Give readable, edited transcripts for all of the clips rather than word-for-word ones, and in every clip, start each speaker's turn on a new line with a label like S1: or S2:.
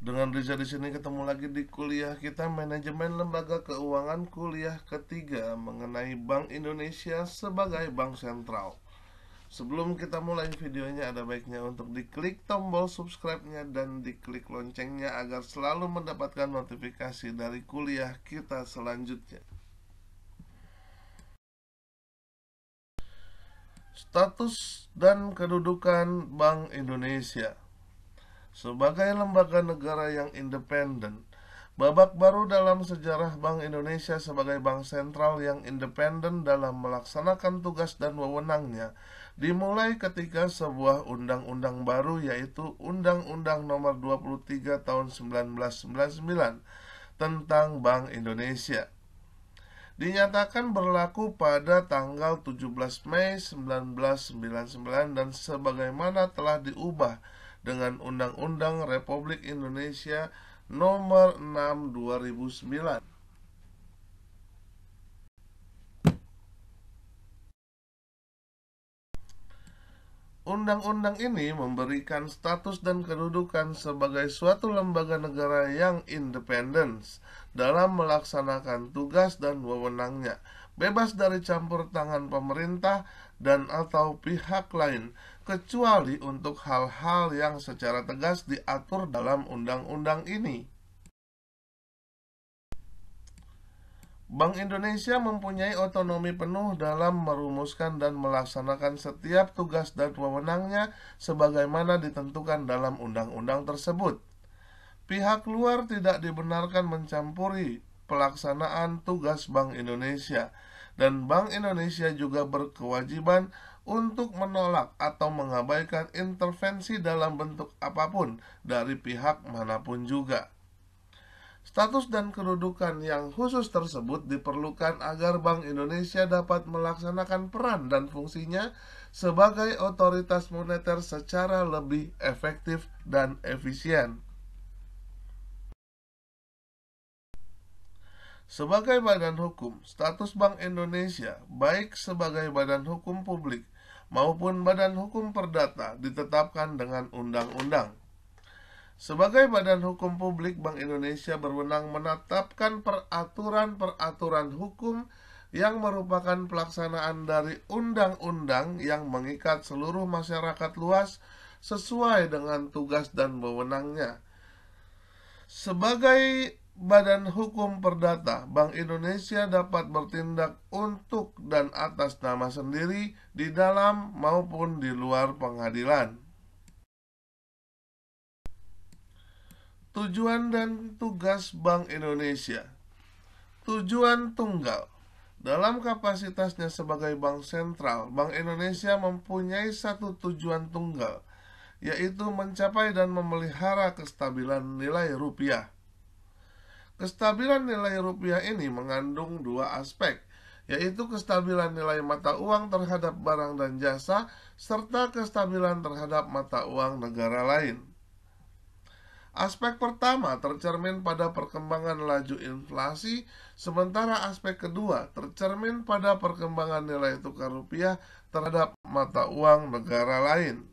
S1: Dengan Riza di sini ketemu lagi di kuliah kita Manajemen Lembaga Keuangan kuliah ketiga mengenai Bank Indonesia sebagai bank sentral. Sebelum kita mulai videonya ada baiknya untuk diklik tombol subscribe-nya dan diklik loncengnya agar selalu mendapatkan notifikasi dari kuliah kita selanjutnya. Status dan kedudukan Bank Indonesia sebagai lembaga negara yang independen. Babak baru dalam sejarah Bank Indonesia sebagai bank sentral yang independen dalam melaksanakan tugas dan wewenangnya dimulai ketika sebuah undang-undang baru, yaitu Undang-Undang Nomor 23 Tahun 1999 tentang Bank Indonesia dinyatakan berlaku pada tanggal 17 Mei 1999 dan sebagaimana telah diubah dengan Undang-Undang Republik Indonesia Nomor 6 2009. Undang-undang ini memberikan status dan kedudukan sebagai suatu lembaga negara yang independen dalam melaksanakan tugas dan wewenangnya, bebas dari campur tangan pemerintah dan atau pihak lain, kecuali untuk hal-hal yang secara tegas diatur dalam undang-undang ini. Bank Indonesia mempunyai otonomi penuh dalam merumuskan dan melaksanakan setiap tugas dan wewenangnya sebagaimana ditentukan dalam undang-undang tersebut. Pihak luar tidak dibenarkan mencampuri pelaksanaan tugas Bank Indonesia, dan Bank Indonesia juga berkewajiban untuk menolak atau mengabaikan intervensi dalam bentuk apapun dari pihak manapun juga. Status dan kedudukan yang khusus tersebut diperlukan agar Bank Indonesia dapat melaksanakan peran dan fungsinya sebagai otoritas moneter secara lebih efektif dan efisien. Sebagai badan hukum, status Bank Indonesia, baik sebagai badan hukum publik maupun badan hukum perdata, ditetapkan dengan undang-undang. Sebagai badan hukum publik, Bank Indonesia berwenang menetapkan peraturan-peraturan hukum yang merupakan pelaksanaan dari undang-undang yang mengikat seluruh masyarakat luas sesuai dengan tugas dan wewenangnya. Sebagai badan hukum perdata, Bank Indonesia dapat bertindak untuk dan atas nama sendiri di dalam maupun di luar pengadilan. Tujuan dan tugas Bank Indonesia. Tujuan tunggal. Dalam kapasitasnya sebagai bank sentral, Bank Indonesia mempunyai satu tujuan tunggal, yaitu mencapai dan memelihara kestabilan nilai rupiah. Kestabilan nilai rupiah ini mengandung dua aspek, yaitu kestabilan nilai mata uang terhadap barang dan jasa, serta kestabilan terhadap mata uang negara lain. Aspek pertama tercermin pada perkembangan laju inflasi, sementara aspek kedua tercermin pada perkembangan nilai tukar rupiah terhadap mata uang negara lain.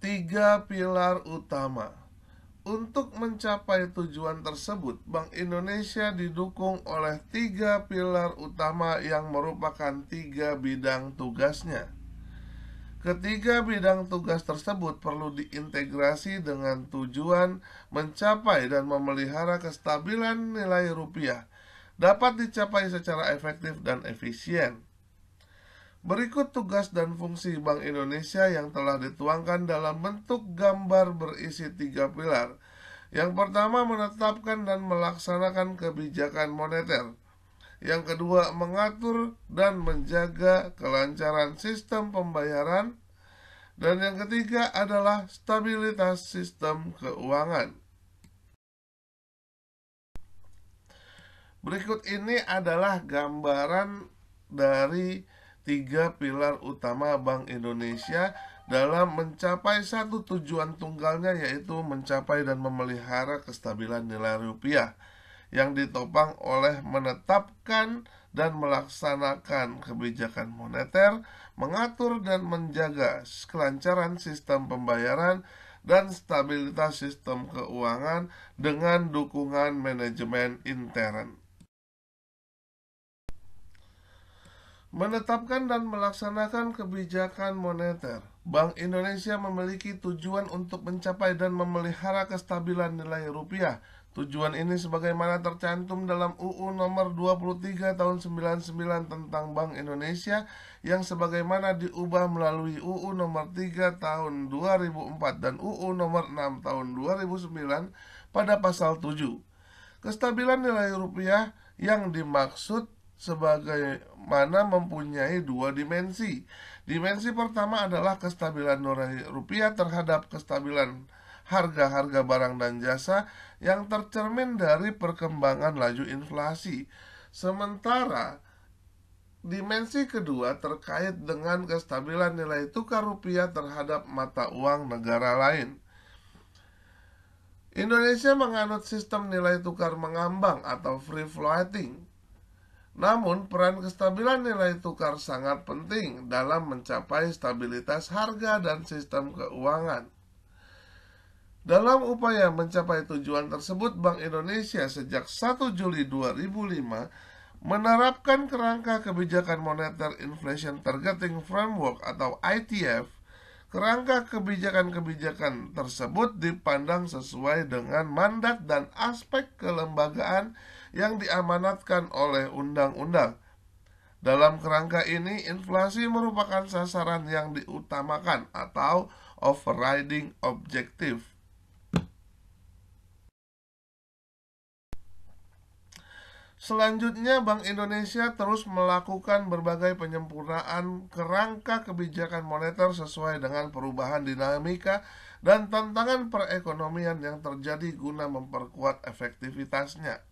S1: Tiga pilar utama. Untuk mencapai tujuan tersebut, Bank Indonesia didukung oleh tiga pilar utama yang merupakan tiga bidang tugasnya. Ketiga bidang tugas tersebut perlu diintegrasi dengan tujuan mencapai dan memelihara kestabilan nilai rupiah dapat dicapai secara efektif dan efisien. Berikut tugas dan fungsi Bank Indonesia yang telah dituangkan dalam bentuk gambar berisi tiga pilar. Yang pertama, menetapkan dan melaksanakan kebijakan moneter. Yang kedua, mengatur dan menjaga kelancaran sistem pembayaran. Dan yang ketiga adalah stabilitas sistem keuangan. Berikut ini adalah gambaran dari tiga pilar utama Bank Indonesia dalam mencapai satu tujuan tunggalnya, yaitu mencapai dan memelihara kestabilan nilai rupiah, yang ditopang oleh menetapkan dan melaksanakan kebijakan moneter, mengatur dan menjaga kelancaran sistem pembayaran dan stabilitas sistem keuangan dengan dukungan manajemen intern. Menetapkan dan melaksanakan kebijakan moneter. Bank Indonesia memiliki tujuan untuk mencapai dan memelihara kestabilan nilai rupiah. Tujuan ini sebagaimana tercantum dalam UU nomor 23 tahun 99 tentang Bank Indonesia yang sebagaimana diubah melalui UU nomor 3 tahun 2004 dan UU nomor 6 tahun 2009 pada pasal 7. Kestabilan nilai rupiah yang dimaksud sebagaimana mempunyai dua dimensi. Dimensi pertama adalah kestabilan nilai rupiah terhadap kestabilan harga-harga barang dan jasa yang tercermin dari perkembangan laju inflasi. Sementara dimensi kedua terkait dengan kestabilan nilai tukar rupiah terhadap mata uang negara lain. Indonesia menganut sistem nilai tukar mengambang atau free floating. Namun, peran kestabilan nilai tukar sangat penting dalam mencapai stabilitas harga dan sistem keuangan. Dalam upaya mencapai tujuan tersebut, Bank Indonesia sejak 1 Juli 2005 menerapkan kerangka kebijakan moneter Inflation Targeting Framework atau ITF. Kerangka kebijakan-kebijakan tersebut dipandang sesuai dengan mandat dan aspek kelembagaan yang diamanatkan oleh undang-undang. Dalam kerangka ini, inflasi merupakan sasaran yang diutamakan atau overriding objective. Selanjutnya, Bank Indonesia terus melakukan berbagai penyempurnaan kerangka kebijakan moneter sesuai dengan perubahan dinamika dan tantangan perekonomian yang terjadi guna memperkuat efektivitasnya.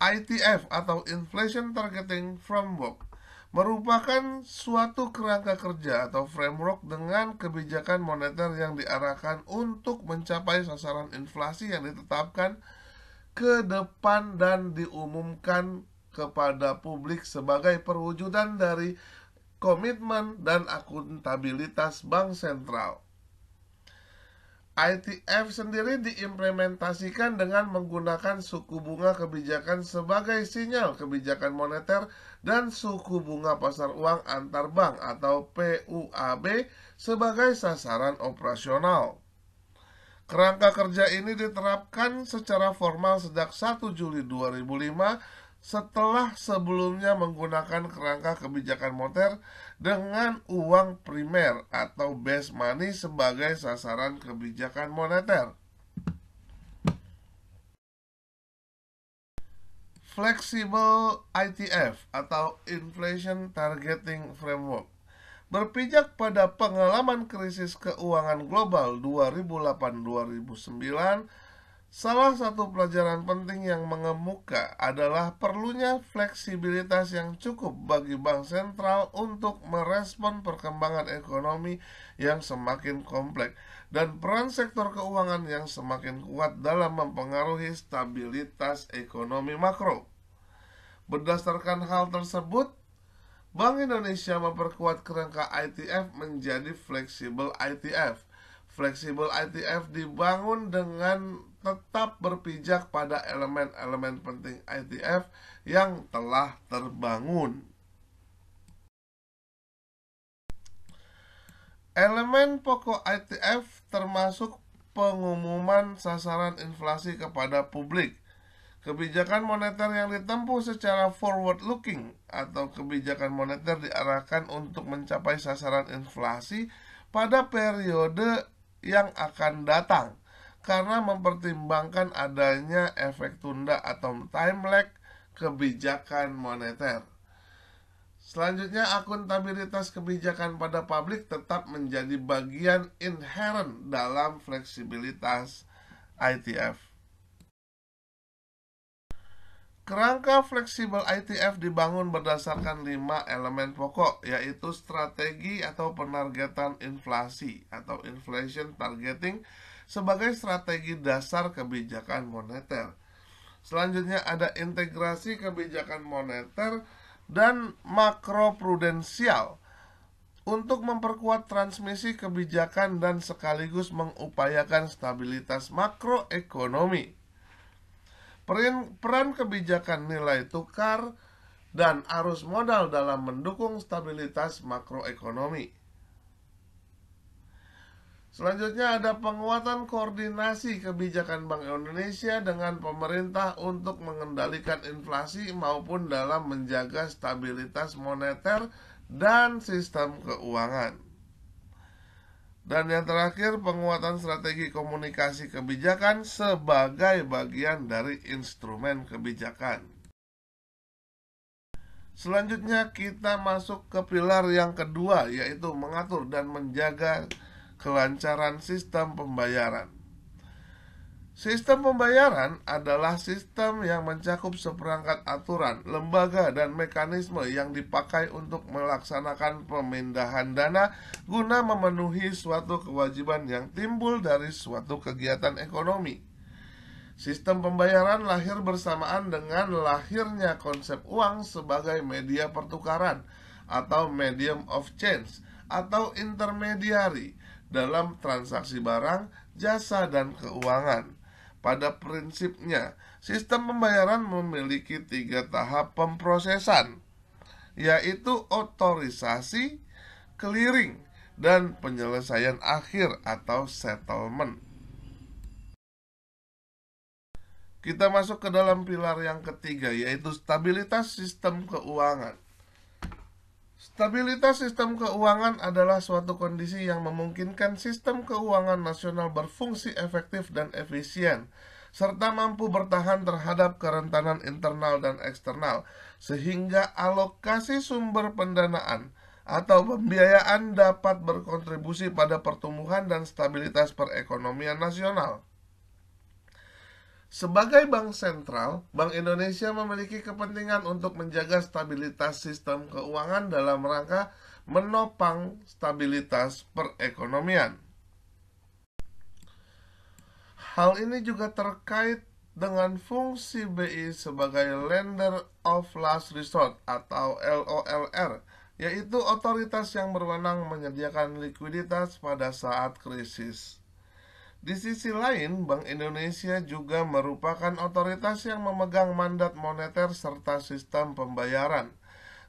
S1: ITF atau Inflation Targeting Framework merupakan suatu kerangka kerja atau framework dengan kebijakan moneter yang diarahkan untuk mencapai sasaran inflasi yang ditetapkan ke depan dan diumumkan kepada publik sebagai perwujudan dari komitmen dan akuntabilitas Bank Sentral. ITF sendiri diimplementasikan dengan menggunakan suku bunga kebijakan sebagai sinyal kebijakan moneter dan suku bunga pasar uang antar bank atau PUAB sebagai sasaran operasional. Kerangka kerja ini diterapkan secara formal sejak 1 Juli 2005 setelah sebelumnya menggunakan kerangka kebijakan moneter dengan uang primer atau base money sebagai sasaran kebijakan moneter. Flexible ITF atau Inflation Targeting Framework berpijak pada pengalaman krisis keuangan global 2008-2009, salah satu pelajaran penting yang mengemuka adalah perlunya fleksibilitas yang cukup bagi bank sentral untuk merespon perkembangan ekonomi yang semakin kompleks dan peran sektor keuangan yang semakin kuat dalam mempengaruhi stabilitas ekonomi makro. Berdasarkan hal tersebut, Bank Indonesia memperkuat kerangka ITF menjadi Flexible ITF. Flexible ITF dibangun dengan tetap berpijak pada elemen-elemen penting ITF yang telah terbangun. Elemen pokok ITF termasuk pengumuman sasaran inflasi kepada publik, kebijakan moneter yang ditempuh secara forward-looking atau kebijakan moneter diarahkan untuk mencapai sasaran inflasi pada periode yang akan datang karena mempertimbangkan adanya efek tunda atau time lag kebijakan moneter. Selanjutnya, akuntabilitas kebijakan pada publik tetap menjadi bagian inherent dalam fleksibilitas ITF. Kerangka fleksibel ITF dibangun berdasarkan 5 elemen pokok, yaitu strategi atau penargetan inflasi atau inflation targeting sebagai strategi dasar kebijakan moneter. Selanjutnya ada integrasi kebijakan moneter dan makroprudensial untuk memperkuat transmisi kebijakan dan sekaligus mengupayakan stabilitas makroekonomi. Peran kebijakan nilai tukar dan arus modal dalam mendukung stabilitas makroekonomi. Selanjutnya ada penguatan koordinasi kebijakan Bank Indonesia dengan pemerintah untuk mengendalikan inflasi maupun dalam menjaga stabilitas moneter dan sistem keuangan. Dan yang terakhir, penguatan strategi komunikasi kebijakan sebagai bagian dari instrumen kebijakan. Selanjutnya kita masuk ke pilar yang kedua, yaitu mengatur dan menjaga kelancaran sistem pembayaran. Sistem pembayaran adalah sistem yang mencakup seperangkat aturan, lembaga, dan mekanisme yang dipakai untuk melaksanakan pemindahan dana guna memenuhi suatu kewajiban yang timbul dari suatu kegiatan ekonomi. Sistem pembayaran lahir bersamaan dengan lahirnya konsep uang sebagai media pertukaran atau medium of change atau intermediari dalam transaksi barang, jasa, dan keuangan. Pada prinsipnya, sistem pembayaran memiliki 3 tahap pemprosesan, yaitu otorisasi, clearing, dan penyelesaian akhir atau settlement. Kita masuk ke dalam pilar yang ketiga, yaitu stabilitas sistem keuangan. Stabilitas sistem keuangan adalah suatu kondisi yang memungkinkan sistem keuangan nasional berfungsi efektif dan efisien, serta mampu bertahan terhadap kerentanan internal dan eksternal, sehingga alokasi sumber pendanaan atau pembiayaan dapat berkontribusi pada pertumbuhan dan stabilitas perekonomian nasional. Sebagai bank sentral, Bank Indonesia memiliki kepentingan untuk menjaga stabilitas sistem keuangan dalam rangka menopang stabilitas perekonomian. Hal ini juga terkait dengan fungsi BI sebagai Lender of Last Resort atau LOLR, yaitu otoritas yang berwenang menyediakan likuiditas pada saat krisis. Di sisi lain, Bank Indonesia juga merupakan otoritas yang memegang mandat moneter serta sistem pembayaran.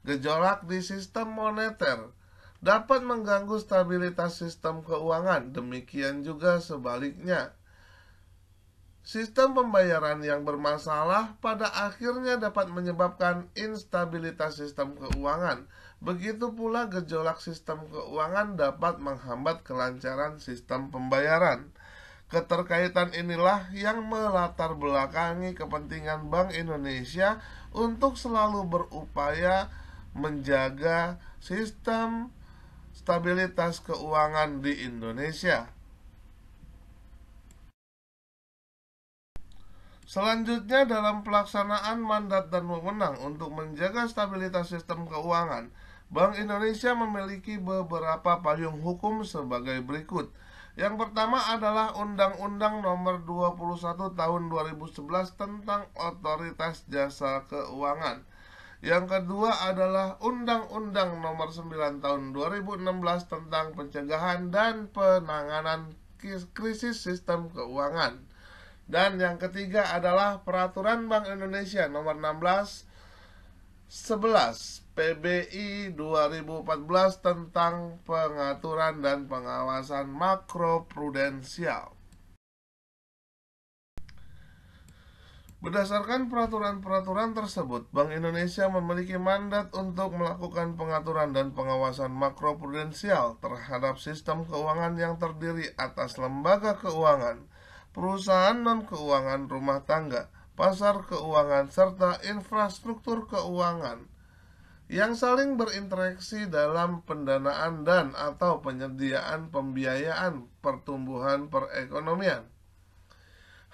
S1: Gejolak di sistem moneter dapat mengganggu stabilitas sistem keuangan, demikian juga sebaliknya. Sistem pembayaran yang bermasalah pada akhirnya dapat menyebabkan instabilitas sistem keuangan. Begitu pula gejolak sistem keuangan dapat menghambat kelancaran sistem pembayaran. Keterkaitan inilah yang melatar belakangi kepentingan Bank Indonesia untuk selalu berupaya menjaga sistem stabilitas keuangan di Indonesia. Selanjutnya, dalam pelaksanaan mandat dan wewenang untuk menjaga stabilitas sistem keuangan, Bank Indonesia memiliki beberapa payung hukum sebagai berikut. Yang pertama adalah Undang-Undang Nomor 21 Tahun 2011 tentang Otoritas Jasa Keuangan. Yang kedua adalah Undang-Undang Nomor 9 Tahun 2016 tentang Pencegahan dan Penanganan Krisis Sistem Keuangan. Dan yang ketiga adalah Peraturan Bank Indonesia Nomor 11 PBI 2014 tentang pengaturan dan pengawasan makroprudensial. Berdasarkan peraturan-peraturan tersebut, Bank Indonesia memiliki mandat untuk melakukan pengaturan dan pengawasan makroprudensial terhadap sistem keuangan yang terdiri atas lembaga keuangan, perusahaan non-keuangan rumah tangga, pasar keuangan, serta infrastruktur keuangan yang saling berinteraksi dalam pendanaan dan atau penyediaan pembiayaan pertumbuhan perekonomian.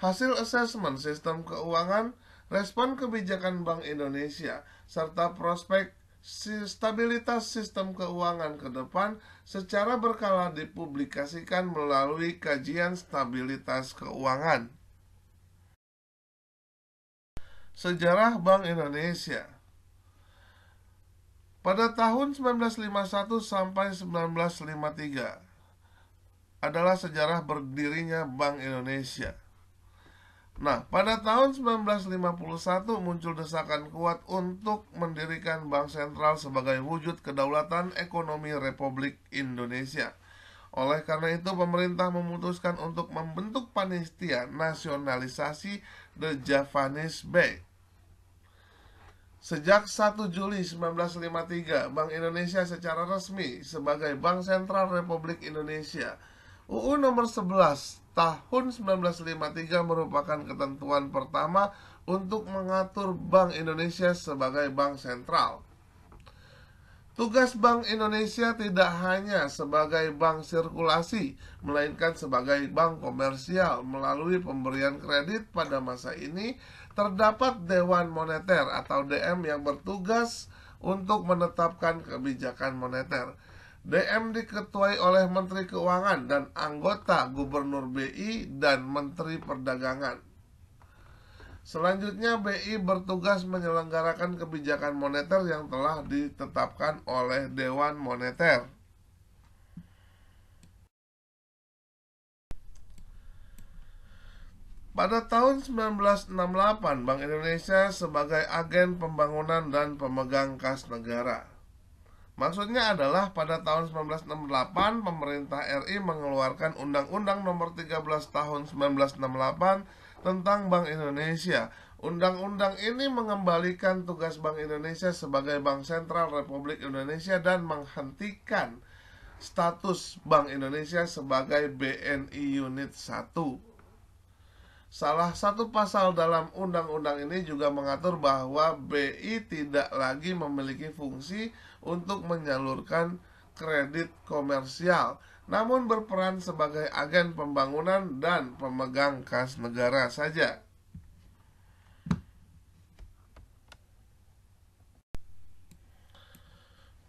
S1: Hasil asesmen sistem keuangan, respon kebijakan Bank Indonesia, serta prospek stabilitas sistem keuangan ke depan secara berkala dipublikasikan melalui kajian stabilitas keuangan. Sejarah Bank Indonesia. Pada tahun 1951 sampai 1953 adalah sejarah berdirinya Bank Indonesia. Nah, pada tahun 1951 muncul desakan kuat untuk mendirikan Bank Sentral sebagai wujud kedaulatan ekonomi Republik Indonesia. Oleh karena itu, pemerintah memutuskan untuk membentuk panitia nasionalisasi The Javanese Bank. Sejak 1 Juli 1953, Bank Indonesia secara resmi sebagai Bank Sentral Republik Indonesia. UU nomor 11 tahun 1953 merupakan ketentuan pertama untuk mengatur Bank Indonesia sebagai bank sentral. Tugas Bank Indonesia tidak hanya sebagai bank sirkulasi, melainkan sebagai bank komersial. Melalui pemberian kredit pada masa ini, terdapat Dewan Moneter atau DM yang bertugas untuk menetapkan kebijakan moneter. DM diketuai oleh Menteri Keuangan dan anggota Gubernur BI dan Menteri Perdagangan. Selanjutnya, BI bertugas menyelenggarakan kebijakan moneter yang telah ditetapkan oleh Dewan Moneter. Pada tahun 1968, Bank Indonesia sebagai agen pembangunan dan pemegang kas negara. Maksudnya adalah pada tahun 1968 pemerintah RI mengeluarkan Undang-Undang Nomor 13 Tahun 1968 tentang Bank Indonesia. Undang-undang ini mengembalikan tugas Bank Indonesia sebagai Bank Sentral Republik Indonesia dan menghentikan status Bank Indonesia sebagai BNI Unit 1. Salah satu pasal dalam undang-undang ini juga mengatur bahwa BI tidak lagi memiliki fungsi untuk menyalurkan kredit komersial, namun berperan sebagai agen pembangunan dan pemegang kas negara saja.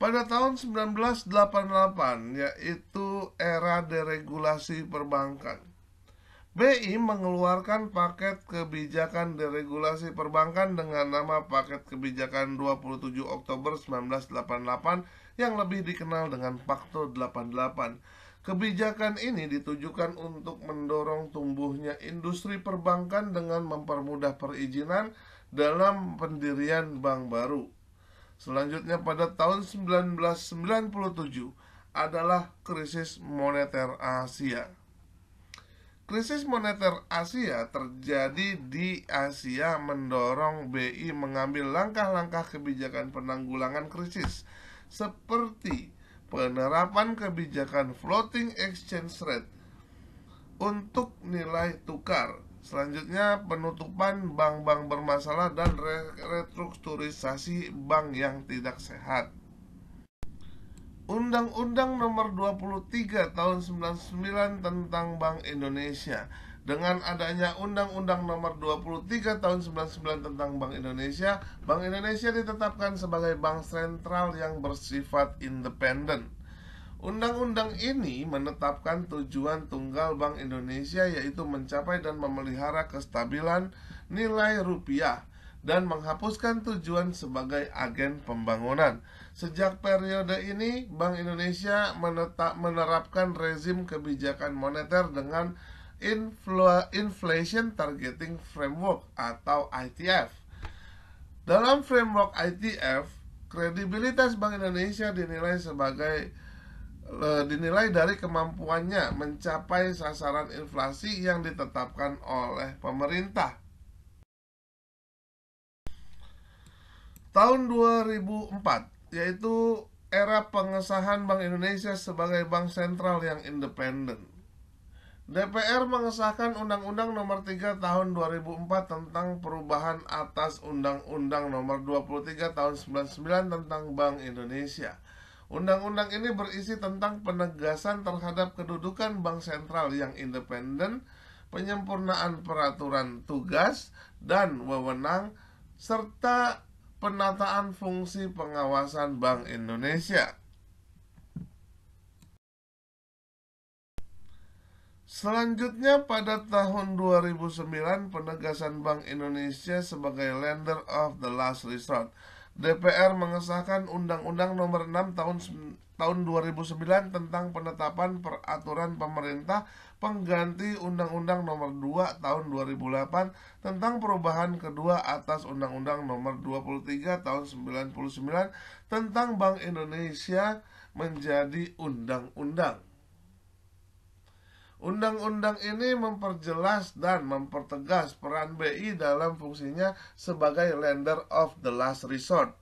S1: Pada tahun 1988, yaitu era deregulasi perbankan, BI mengeluarkan paket kebijakan deregulasi perbankan dengan nama Paket Kebijakan 27 Oktober 1988 yang lebih dikenal dengan Pakto 88. Kebijakan ini ditujukan untuk mendorong tumbuhnya industri perbankan dengan mempermudah perizinan dalam pendirian bank baru. Selanjutnya pada tahun 1997 adalah krisis moneter Asia. Krisis moneter Asia terjadi di Asia mendorong BI mengambil langkah-langkah kebijakan penanggulangan krisis seperti penerapan kebijakan floating exchange rate untuk nilai tukar. Selanjutnya penutupan bank-bank bermasalah dan restrukturisasi bank yang tidak sehat. Undang-Undang Nomor 23 Tahun 99 tentang Bank Indonesia. Dengan adanya Undang-Undang Nomor 23 Tahun 99 tentang Bank Indonesia ditetapkan sebagai bank sentral yang bersifat independen. Undang-undang ini menetapkan tujuan tunggal Bank Indonesia, yaitu mencapai dan memelihara kestabilan nilai rupiah dan menghapuskan tujuan sebagai agen pembangunan. Sejak periode ini, Bank Indonesia menerapkan rezim kebijakan moneter dengan Inflation Targeting Framework atau ITF. Dalam framework ITF, kredibilitas Bank Indonesia dinilai dari kemampuannya mencapai sasaran inflasi yang ditetapkan oleh pemerintah. Tahun 2004, yaitu era pengesahan Bank Indonesia sebagai bank sentral yang independen. DPR mengesahkan Undang-Undang Nomor 3 Tahun 2004 tentang perubahan atas Undang-Undang Nomor 23 Tahun 99 tentang Bank Indonesia. Undang-undang ini berisi tentang penegasan terhadap kedudukan bank sentral yang independen, penyempurnaan peraturan tugas dan wewenang, serta penataan fungsi pengawasan Bank Indonesia. Selanjutnya pada tahun 2009 penegasan Bank Indonesia sebagai lender of the last resort. DPR mengesahkan Undang-Undang Nomor 6 tahun 2009 tentang penetapan peraturan pemerintah pengganti Undang-Undang Nomor 2 tahun 2008 tentang perubahan kedua atas Undang-Undang Nomor 23 tahun 99 tentang Bank Indonesia menjadi undang-undang. Undang-undang ini memperjelas dan mempertegas peran BI dalam fungsinya sebagai lender of the last resort.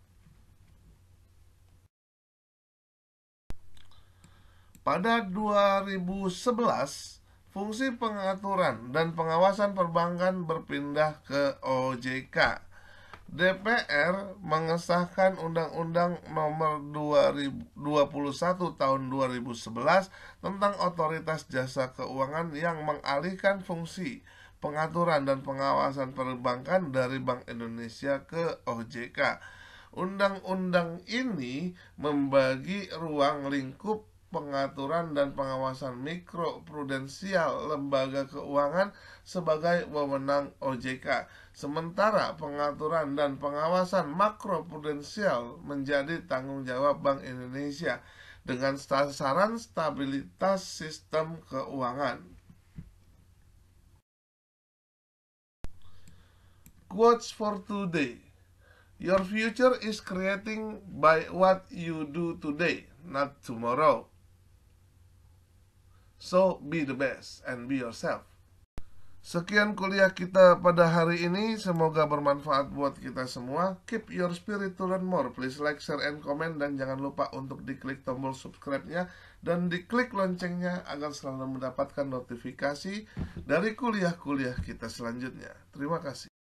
S1: Pada 2011, fungsi pengaturan dan pengawasan perbankan berpindah ke OJK. DPR mengesahkan Undang-Undang Nomor 21 Tahun 2011 tentang Otoritas Jasa Keuangan yang mengalihkan fungsi pengaturan dan pengawasan perbankan dari Bank Indonesia ke OJK. Undang-undang ini membagi ruang lingkup pengaturan dan pengawasan mikroprudensial lembaga keuangan sebagai wewenang OJK, sementara pengaturan dan pengawasan makroprudensial menjadi tanggung jawab Bank Indonesia dengan sasaran stabilitas sistem keuangan. Quotes for today. Your future is creating by what you do today, not tomorrow. So be the best and be yourself. Sekian kuliah kita pada hari ini. Semoga bermanfaat buat kita semua. Keep your spirit to learn more. Please like, share, and comment. Dan jangan lupa untuk diklik tombol subscribe-nya dan diklik loncengnya agar selalu mendapatkan notifikasi dari kuliah-kuliah kita selanjutnya. Terima kasih.